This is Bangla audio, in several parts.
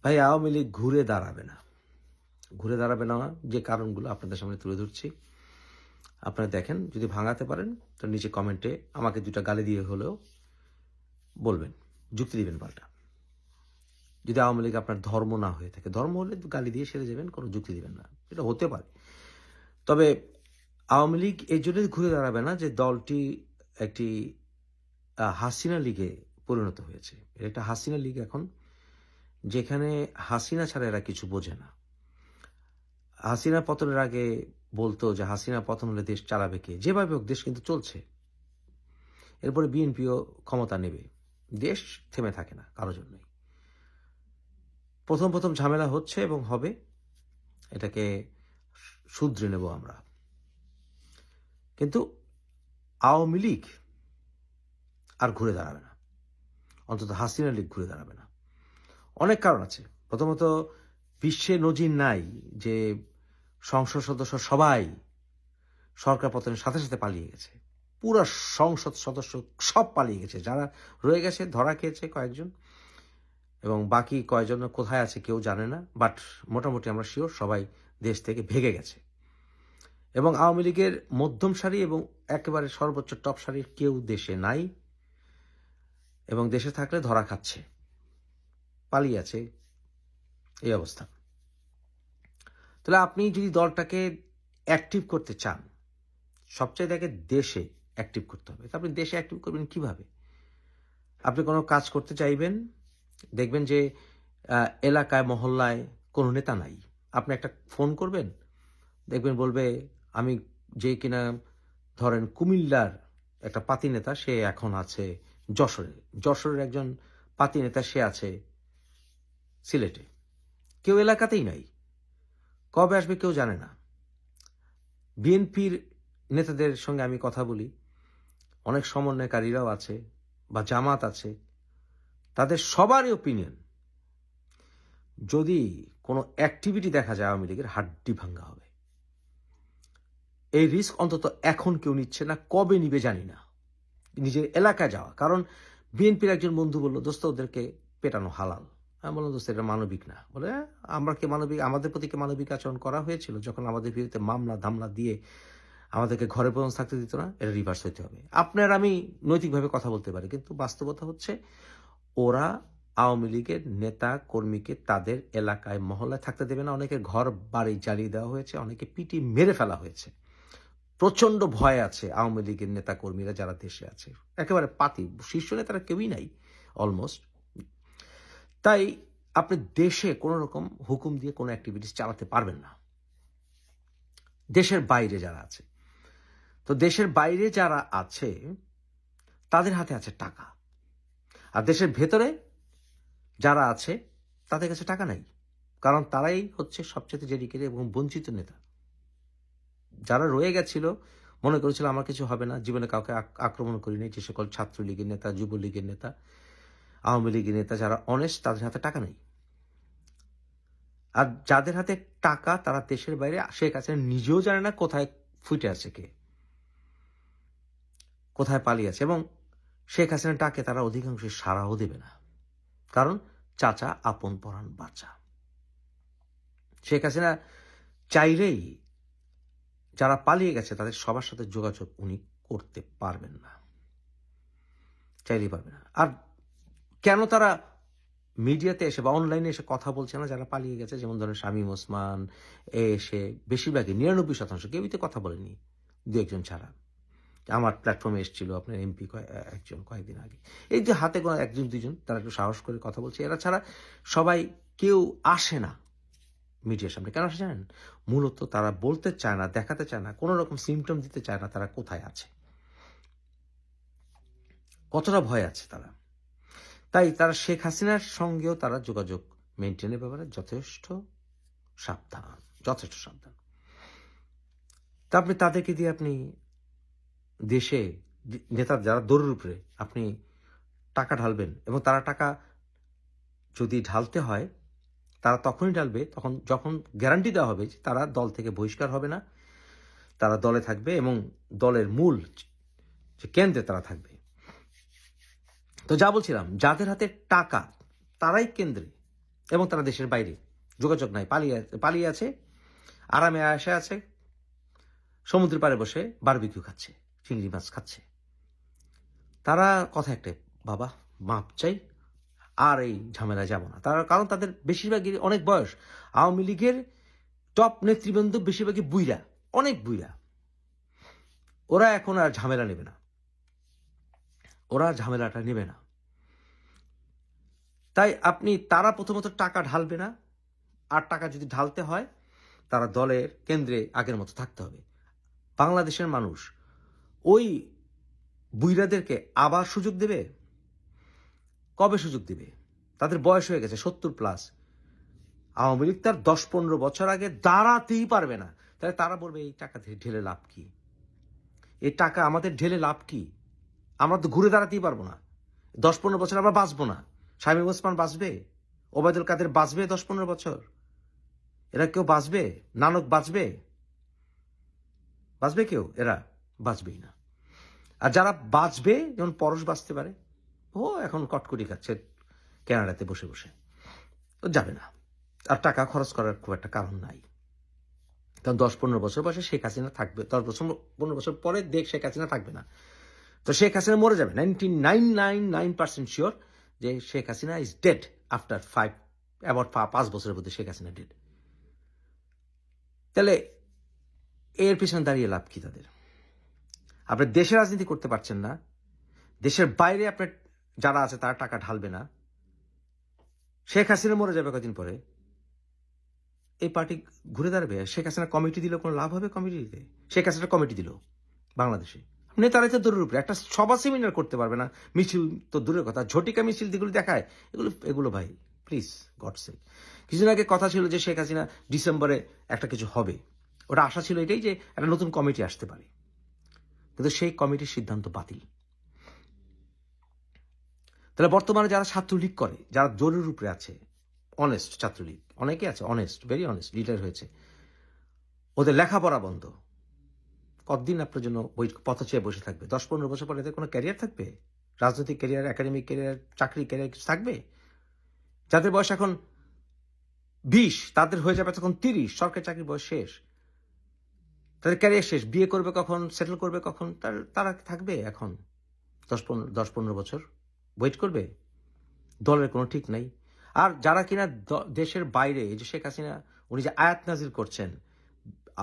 ভাই, আওয়ামী লীগ ঘুরে দাঁড়াবে না। ঘুরে দাঁড়াবে না যে কারণগুলো আপনাদের সামনে তুলে ধরছি। আপনারা দেখেন, যদি ভাঙাতে পারেন তো নিচে কমেন্টে আমাকে ২ টা গালি দিয়ে হলেও বলবেন, যুক্তি দিবেন পাল্টা। যদি আওয়ামী লীগ আপনার ধর্ম না হয়ে থাকে, ধর্ম হলে গালি দিয়ে সেরে যাবেন, কোনো যুক্তি দিবেন না। এটা হতে পারে। তবে আওয়ামী লীগ এই জন্যই ঘুরে দাঁড়াবে না যে দলটি একটি হাসিনা লীগে পরিণত হয়েছে। এটা একটা হাসিনা লীগ এখন, যেখানে হাসিনা ছাড়া এরা কিছু বোঝে না। হাসিনা পতনের আগে বলতো যে হাসিনা পতন হলে দেশ চালাবে কে? যেভাবে হোক দেশ কিন্তু চলছে। এরপরে বিএনপিও ক্ষমতা নেবে। দেশ থেমে থাকে না কারো জন্যই। প্রথম ঝামেলা হচ্ছে এবং হবে। এটাকে শুধরে নেব আমরা। কিন্তু আওয়ামী লীগ আর ঘুরে দাঁড়াবে না। অন্তত হাসিনা লীগ ঘুরে দাঁড়াবে না। অনেক কারণ আছে। প্রথমত, বিশ্বে নজির নাই যে সংসদ সদস্য সবাই সরকার পতনের সাথে সাথে পালিয়ে গেছে। পুরা সংসদ সদস্য সব পালিয়ে গেছে। যারা রয়ে গেছে ধরা খেয়েছে কয়েকজন, এবং বাকি কয়েকজন কোথায় আছে কেউ জানে না। বাট মোটামুটি আমরা শিওর সবাই দেশ থেকে ভেগে গেছে। এবং আওয়ামী লীগের মধ্যম সারি এবং একেবারে সর্বোচ্চ টপ সারির কেউ দেশে নাই, এবং দেশে থাকলে ধরা খাচ্ছে, পালিয়ে আছে, এই অবস্থা। তাহলে আপনি যদি দলটাকে অ্যাক্টিভ করতে চান, সবচেয়ে আগে দেশে অ্যাক্টিভ করতে হবে। তো আপনি দেশে অ্যাক্টিভ করবেন কিভাবে? আপনি কোনো কাজ করতে চাইবেন, দেখবেন যে এলাকায় মহল্লায় কোনো নেতা নাই। আপনি একটা ফোন করবেন, দেখবেন বলবে আমি যে কিনা ধরেন কুমিল্লার একটা পাতি নেতা, সে এখন আছে যশোরে। যশোরের একজন পাতি নেতা, সে আছে সিলেটে। কেউ এলাকাতেই নাই। কবে আসবে কেউ জানে না। বিএনপির নেতাদের সঙ্গে আমি কথা বলি, অনেক সমন্বয়কারীরাও আছে বা জামাত আছে, তাদের সবারই ওপিনিয়ন, যদি কোনো অ্যাক্টিভিটি দেখা যায় আওয়ামী লীগের, হাড্ডি ভাঙ্গা হবে। এই রিস্ক অন্তত এখন কেউ নিচ্ছে না, কবে নিবে জানি না, নিজের এলাকায় যাওয়া। কারণ বিএনপির একজন বন্ধু বলল, দোস্ত ওদেরকে পেটানো হালাল। আমি বললাম, দোস্ত এটা মানবিক না। বলে, আমরা কি মানবিক, আমাদের প্রতি কি মানবিক আচরণ করা হয়েছিল যখন আমাদের বিরুদ্ধে মামলা ধামলা দিয়ে আমাদেরকে ঘরে পর্যন্ত থাকতে দিত না? এটা রিভার্স হইতে হবে। আপনার আমি নৈতিকভাবে কথা বলতে পারি, কিন্তু বাস্তবতা হচ্ছে ওরা আওয়ামী লীগের নেতা কর্মীকে তাদের এলাকায় মহল্লায় থাকতে দেবে না। অনেকের ঘর বাড়ি জ্বালিয়ে দেওয়া হয়েছে, অনেকে পিটি মেরে ফেলা হয়েছে। প্রচন্ড ভয় আছে আওয়ামী লীগের নেতা কর্মীরা যারা দেশে আছে, একেবারে পাতি শীর্ষ নেতারা কেউই নাই অলমোস্ট। তাই আপনি দেশে কোনো রকম হুকুম দিয়ে কোনো অ্যাক্টিভিটিস চালাতে পারবেন না। দেশের বাইরে যারা আছে, তো দেশের বাইরে যারা আছে তাদের হাতে আছে টাকা, আর দেশের ভেতরে যারা আছে তাদের কাছে টাকা নাই। কারণ তারাই হচ্ছে সবচেয়ে ডেডিকেটেড এবং বঞ্চিত নেতা। যারা রয়ে গেছিল, মনে করেছিল আমার কিছু হবে না, জীবনে কাউকে আক্রমণ করিনি, যে সকল ছাত্রলীগের নেতা, যুবলীগের নেতা, আওয়ামী লীগের নেতা যারা অনেস্ট, তাদের হাতে টাকা নেই। আর যাদের হাতে টাকা তারা দেশের বাইরে, শেখ হাসিনা নিজেও জানে না কোথায় ফুটে আছে কে, কোথায় পালিয়ে আছে, এবং শেখ হাসিনার ডাকে তারা অধিকাংশ সাড়াও দেবে না। কারণ চাচা আপন পরাণ বাঁচা। শেখ হাসিনা চাইলেই যারা পালিয়ে গেছে তাদের সবার সাথে যোগাযোগ উনি করতে পারবেন না, চাইলেই পারবে না। আর কেন তারা মিডিয়াতে এসে বা অনলাইনে এসে কথা বলছে না যারা পালিয়ে গেছে, যেমন ধরেন শামীম ওসমান এসে, বেশিরভাগই 99% কেউই তো কথা বলেনি, দু একজন ছাড়া। আমার প্ল্যাটফর্মে এসেছিল আপনার এমপি একজন কয়েকদিন আগে। এই যে হাতে গোনা একজন দুজন তারা একটু সাহস করে কথা বলছে, এরা ছাড়া সবাই কেউ আসে না মিডিয়ার সামনে। কেন আসে জানেন? মূলত তারা বলতে চায় না, দেখাতে চায় না, কোনো রকম সিমটম দিতে চায় না তারা কোথায় আছে, কতটা ভয় আছে তারা। তাই তারা শেখ হাসিনার সঙ্গেও তারা যোগাযোগ মেনটেনের ব্যাপারে যথেষ্ট সাবধান, যথেষ্ট সাবধান। তা আপনি তাদেরকে দিয়ে আপনি দেশে নেতা যারা দৌড়ের উপরে আপনি টাকা ঢালবেন, এবং তারা টাকা যদি ঢালতে হয় তারা তখনই ঢালবে তখন যখন গ্যারান্টি দেওয়া হবে যে তারা দল থেকে বহিষ্কার হবে না, তারা দলে থাকবে এবং দলের মূল যে কেন্দ্রে তারা থাকবে। তো যা বলছিলাম, যাদের হাতে টাকা তারাই কেন্দ্রে, এবং তারা দেশের বাইরে, যোগাযোগ নাই, পালিয়ে আছে, আরামে আয়েশে আছে, সমুদ্রের পাড়ে বসে বারবিকিউ খাচ্ছে, চিংড়ি মাছ খাচ্ছে। তারা কথা একটাই, বাবা মাপ চাই, আর এই ঝামেলায় যাব না। তারা কারণ তাদের বেশিরভাগই অনেক বয়স। আওয়ামী লীগের টপ নেতৃবৃন্দ বেশিরভাগই বুইরা, অনেক বুইরা। ওরা এখন আর ঝামেলা নেবে না, ওরা ঝামেলাটা নেবে না। তাই তারা প্রথমত টাকা ঢালবে না, আর টাকা যদি ঢালতে হয় তারা দলের কেন্দ্রে আগের মতো থাকতে হবে। বাংলাদেশের মানুষ ওই বুইরাদেরকে আবার সুযোগ দেবে? কবে সুযোগ দিবে? তাদের বয়স হয়ে গেছে 70+। আওয়ামী লীগ তার 10-15 বছর আগে দাঁড়াতেই পারবে না। তাহলে তারা বলবে এই টাকা ঢেলে লাভ কি? এই টাকা আমাদের ঢেলে লাভ কি? আমরা তো ঘুরে দাঁড়াতেই পারবো না। 10-15 বছর আমরা বাঁচবো না। শামীম ওসমান বাঁচবে? ওবায়দুল কাদের বাঁচবে 10-15 বছর? এরা কেউ বাঁচবে? নানক বাঁচবে? বাঁচবে কেউ? এরা বাঁচবেই না। আর যারা বাঁচবে, যেমন পরশ বাঁচতে পারে, ও এখন কটকটি খাচ্ছে কানাডাতে বসে বসে, ও যাবে না। আর টাকা খরচ করার খুব একটা কারণ নাই। কারণ 10-15 বছর বয়সে শেখ হাসিনা থাকবে, 10-15 বছর পরে শেখ হাসিনা থাকবে না। তো শেখ হাসিনা মরে যাবে। 99.9% শিওর যে Sheikh Hasina is dead after 5 বছরের মধ্যে শেখ হাসিনা ডেড। তাহলে এর পিছনে দাঁড়িয়ে লাভ কি তাদের? আপনি দেশের রাজনীতি করতে পারছেন না, দেশের বাইরে আপনার যারা আছে তারা টাকা ঢালবে না, শেখ হাসিনা মরে যাবে কদিন পরে, এই পার্টি ঘুরে দাঁড়াবে। শেখ হাসিনা কমিটি দিল, কোনো লাভ হবে কমিটি দিতে? শেখ হাসিনা কমিটি দিল বাংলাদেশে, নেতারাই তো দূরের উপরে, একটা সভা সেমিনার করতে পারবে না, মিছিল তো দূরের কথা, ঝটিকা মিছিল যেগুলো দেখায়, এগুলো ভাই প্লিজ গড সেক। কিছুদিন আগে কথা ছিল যে শেখ হাসিনা ডিসেম্বরে একটা কিছু হবে, ওটা আশা ছিল এটাই যে একটা নতুন কমিটি আসতে পারে, কিন্তু সেই কমিটির সিদ্ধান্ত বাতিল। তাহলে বর্তমানে যারা ছাত্রলীগ করে, যারা জোরের উপরে আছে, অনেস্ট ছাত্রলীগ অনেকে আছে, অনেস্ট, ভেরি অনেস্ট লিডার হয়েছে, ওদের লেখাপড়া বন্ধ। কতদিন আপনার জন্য ওই পথ চেয়ে বসে থাকবে? 10-15 বছর পরে এদের কোনো ক্যারিয়ার থাকবে? রাজনৈতিক ক্যারিয়ার, একাডেমিক ক্যারিয়ার, চাকরি ক্যারিয়ার কিছু থাকবে? যাদের বয়স এখন 20, তাদের হয়ে যাবে তখন 30, সরকারি চাকরির বয়স শেষ, তাদের ক্যারিয়ার শেষ। বিয়ে করবে কখন, সেটেল করবে কখন? তারা থাকবে এখন 10-15 বছর ওয়েট করবে? দলের কোনো ঠিক নাই। আর যারা কিনা দেশের বাইরে, এই যে শেখ হাসিনা উনি যে আয়াত নাজিল করছেন,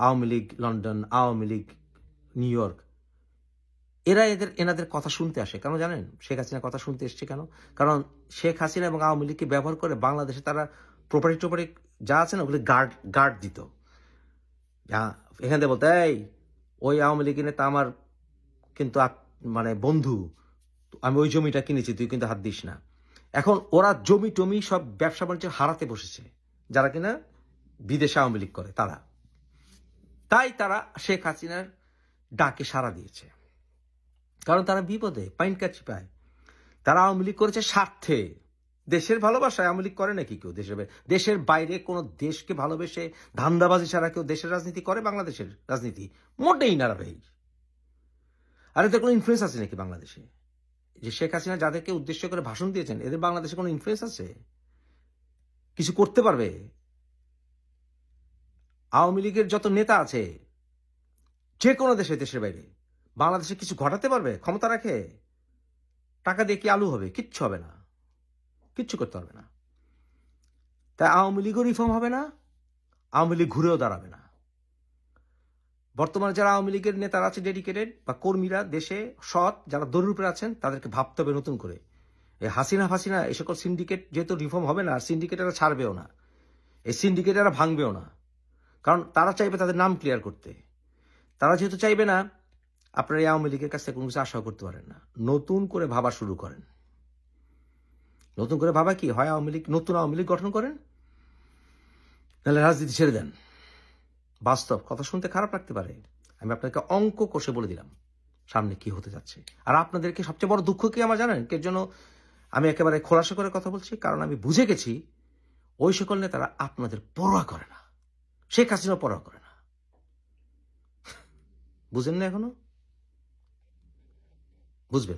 Awami League London, Awami League new York, এরা এনাদের কথা শুনতে আসে কেন জানেন? শেখ হাসিনা কথা শুনতে এসছে কেন? কারণ শেখ হাসিনা এবং আওয়ামী লীগকে ব্যবহার করে বাংলাদেশে তারা প্রপার্টি টোপারি যা আছে না, ওগুলি গার্ড দিত। এখান থেকে বলতে, এই ওই আওয়ামী লীগ নেতা আমার কিন্তু মানে বন্ধু, আমি ওই জমিটা কিনেছি, তুই কিন্তু হাত দিস না। এখন ওরা জমি টমি সব ব্যবসা বাণিজ্য হারাতে বসেছে, যারা কিনা বিদেশে আওয়ামী লীগ করে তারা। তাই তারা শেখ হাসিনার ডাকে সাড়া দিয়েছে, কারণ তারা বিপদে পাইন কাছি পায়। তারা আওয়ামী লীগ করেছে স্বার্থে, দেশের ভালোবাসায় আওয়ামী লীগ করে নাকি কেউ? দেশের বাইরে কোনো দেশকে ভালোবেসে ধান্দাবাজি ছাড়া কেউ দেশের রাজনীতি করে? বাংলাদেশের রাজনীতি মোটেই না ভাই। আর এদের কোনো ইনফ্লুয়েন্স আছে নাকি বাংলাদেশে? যে শেখ হাসিনা যাদেরকে উদ্দেশ্য করে ভাষণ দিয়েছেন, এদের বাংলাদেশে কোনো ইনফ্লুয়েন্স আছে? কিছু করতে পারবে? আওয়ামী লীগের যত নেতা আছে যে কোনো দেশের বাইরে, বাংলাদেশে কিছু ঘটাতে পারবে? ক্ষমতা রাখে? টাকা দিয়ে কি আলু হবে? কিচ্ছু হবে না, কিচ্ছু করতে পারবে না। তাই আওয়ামী লীগও রিফর্ম হবে না, আওয়ামী লীগ ঘুরেও দাঁড়াবে না। বর্তমানে যারা আওয়ামী লীগের নেতারা আছে ডেডিকেটেড বা কর্মীরা, দেশে সৎ, যারা দৌড়ের উপরে আছেন, তাদেরকে ভাবতে হবে নতুন করে। এই হাসিনা এই সকল সিন্ডিকেট যেহেতু রিফর্ম হবে না, আর সিন্ডিকেটেরা ছাড়বেও না, এই সিন্ডিকেটেরা ভাঙবেও না, কারণ তারা চাইবে তাদের নাম ক্লিয়ার করতে। তারা যেহেতু চাইবে না, আপনারা এই আওয়ামী লীগের কাছ থেকে কোনো কিছু আশাও করতে পারেন না। নতুন করে ভাবা শুরু করেন। নতুন করে ভাবা কি হয়? নতুন আওয়ামী লীগ গঠন করেন, নাহলে রাজনীতি ছেড়ে দেন। বাস্তব কথা শুনতে খারাপ লাগতে পারে, আমি আপনাকে অঙ্ক কষে বলে দিলাম সামনে কি হতে যাচ্ছে। আর আপনাদেরকে সবচেয়ে বড় দুঃখ কি আমার জানেন? এর জন্য আমি একেবারে খোলাসা করে কথা বলছি, কারণ আমি বুঝে গেছি ওই সকল নেতারা আপনাদের পরোয়া করে না, শেখ হাসিনা পরোয়া করে না। বুঝেন না এখনো? বুঝবেন।